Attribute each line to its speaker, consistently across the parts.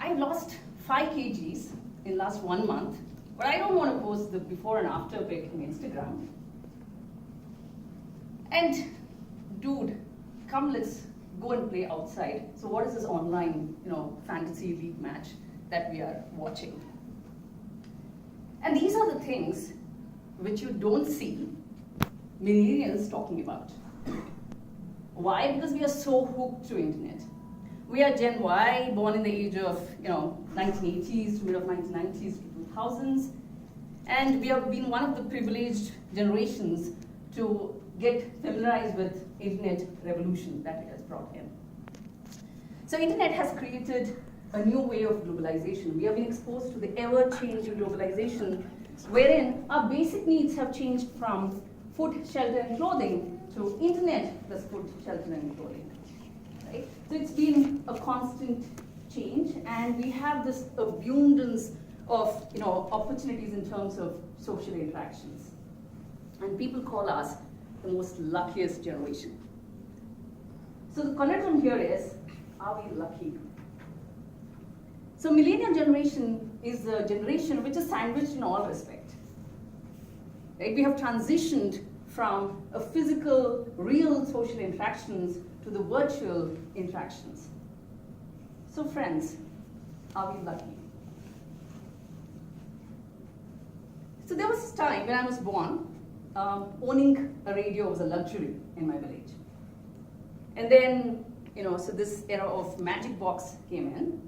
Speaker 1: I've lost 5 kgs in last 1 month, but I don't want to post the before and after pic on Instagram. And dude, come let's go and play outside. So what is this online, fantasy league match that we are watching? And these are the things which you don't see millennials talking about. Why? Because we are so hooked to internet. We are Gen Y, born in the age of 1980s to mid of 1990s to 2000s, and we have been one of the privileged generations to get familiarized with internet revolution that it has brought in. So internet has created a new way of globalization. We have been exposed to the ever-changing globalization, wherein our basic needs have changed from food, shelter, and clothing to internet plus food, shelter, and clothing. Right? So it's been a constant change, and we have this abundance of opportunities in terms of social interactions. And people call us the most luckiest generation. So the conundrum here is, are we lucky? So millennial generation is a generation which is sandwiched in all respect. Right? We have transitioned from a physical, real social interactions to the virtual interactions. So friends, are we lucky? So there was this time when I was born, owning a radio was a luxury in my village. And then, so this era of Magic Box came in,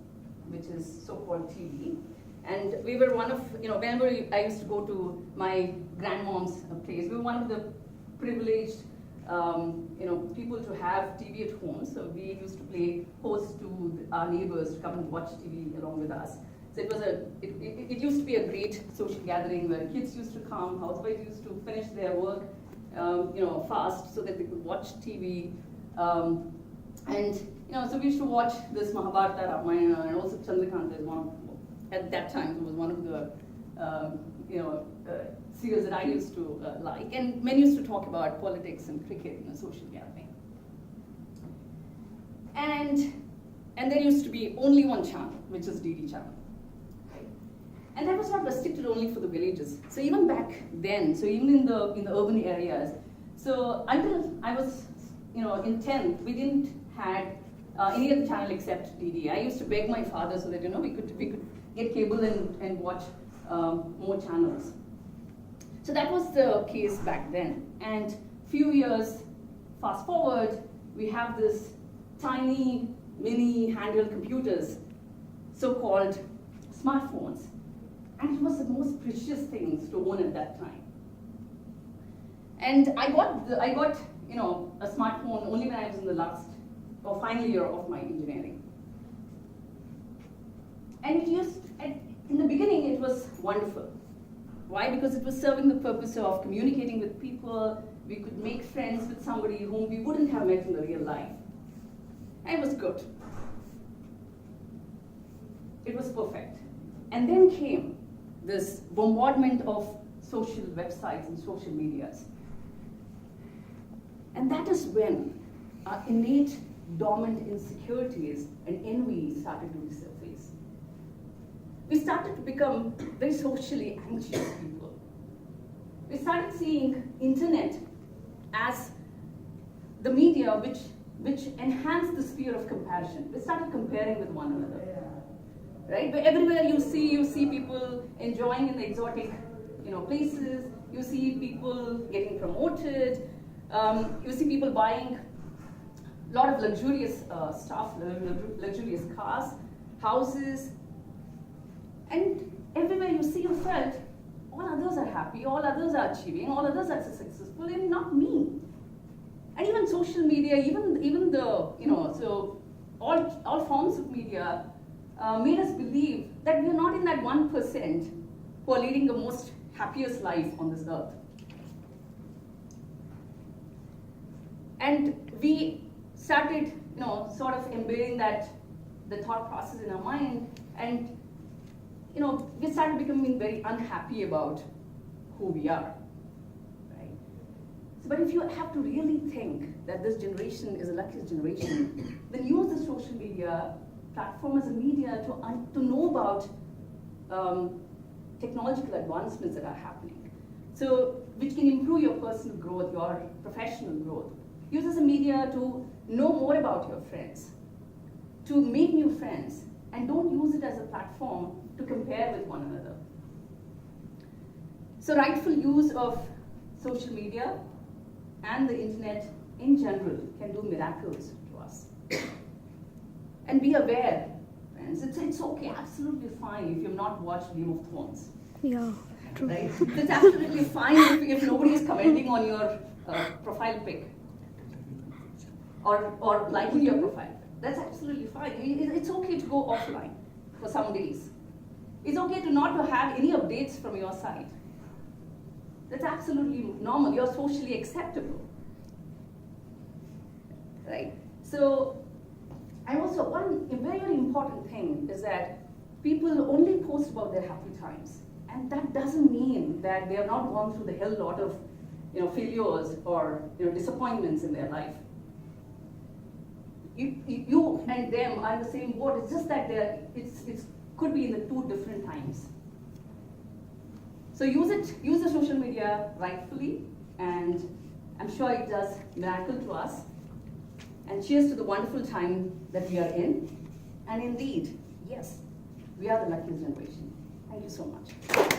Speaker 1: which is so-called TV. And we were one of, whenever I used to go to my grandmom's place, we were one of the privileged, people to have TV at home. So we used to play host to our neighbors to come and watch TV along with us. So it used to be a great social gathering where kids used to come, housewives used to finish their work, fast so that they could watch TV. So we used to watch this Mahabharata, Ramayana, and also Chandrakanta is one of, at that time, it was one of the series that I used to like. And men used to talk about politics and cricket in a social gathering. And there used to be only one channel, which is DD channel. And that was not restricted only for the villages. So even back then, so even in the urban areas, so until I was in 10th, we didn't had any other channel except DD. I used to beg my father so that we could get cable and watch more channels. So that was the case back then. And few years fast forward, we have this tiny mini handheld computers, so-called smartphones. And it was the most precious things to own at that time. And I got a smartphone only when I was in the last or final year of my engineering. And in the beginning, it was wonderful. Why? Because it was serving the purpose of communicating with people. We could make friends with somebody whom we wouldn't have met in the real life. And it was good. It was perfect. And then came this bombardment of social websites and social medias. And that is when our innate, dormant insecurities and envy started to resurface. We started to become very socially anxious people. We started seeing internet as the media which enhanced the sphere of comparison. We started comparing with one another. Right? But everywhere you see people enjoying in the exotic, places. You see people getting promoted. You see people buying a lot of luxurious stuff, luxurious cars, houses, and everywhere you see, you felt all others are happy, all others are achieving, all others are successful, and not me. And even social media, even the so all forms of media. Made us believe that we are not in that 1% who are leading the most happiest life on this earth. And we started, sort of embedding the thought process in our mind, and, we started becoming very unhappy about who we are, right? So, but if you have to really think that this generation is the luckiest generation, then use the social media platform, as a media, to know about technological advancements that are happening. So, which can improve your personal growth, your professional growth. Use as a media to know more about your friends, to make new friends, and don't use it as a platform to compare with one another. So rightful use of social media and the internet in general can do miracles to us. And be aware, friends, it's okay, absolutely fine if you've not watched Game of Thrones.
Speaker 2: Yeah, true.
Speaker 1: Right? It's absolutely fine if nobody is commenting on your profile pic or liking your profile. That's absolutely fine. It's okay to go offline for some days. It's okay to not to have any updates from your side. That's absolutely normal. You're socially acceptable. Right? So, and also one very, very important thing is that people only post about their happy times. And that doesn't mean that they have not gone through the hell lot of failures or disappointments in their life. You and them are in the same boat. It's just that it could be in the two different times. So use the social media rightfully, and I'm sure it does miracle to us. And cheers to the wonderful time that we are in. And indeed, yes, we are the luckiest generation. Thank you so much.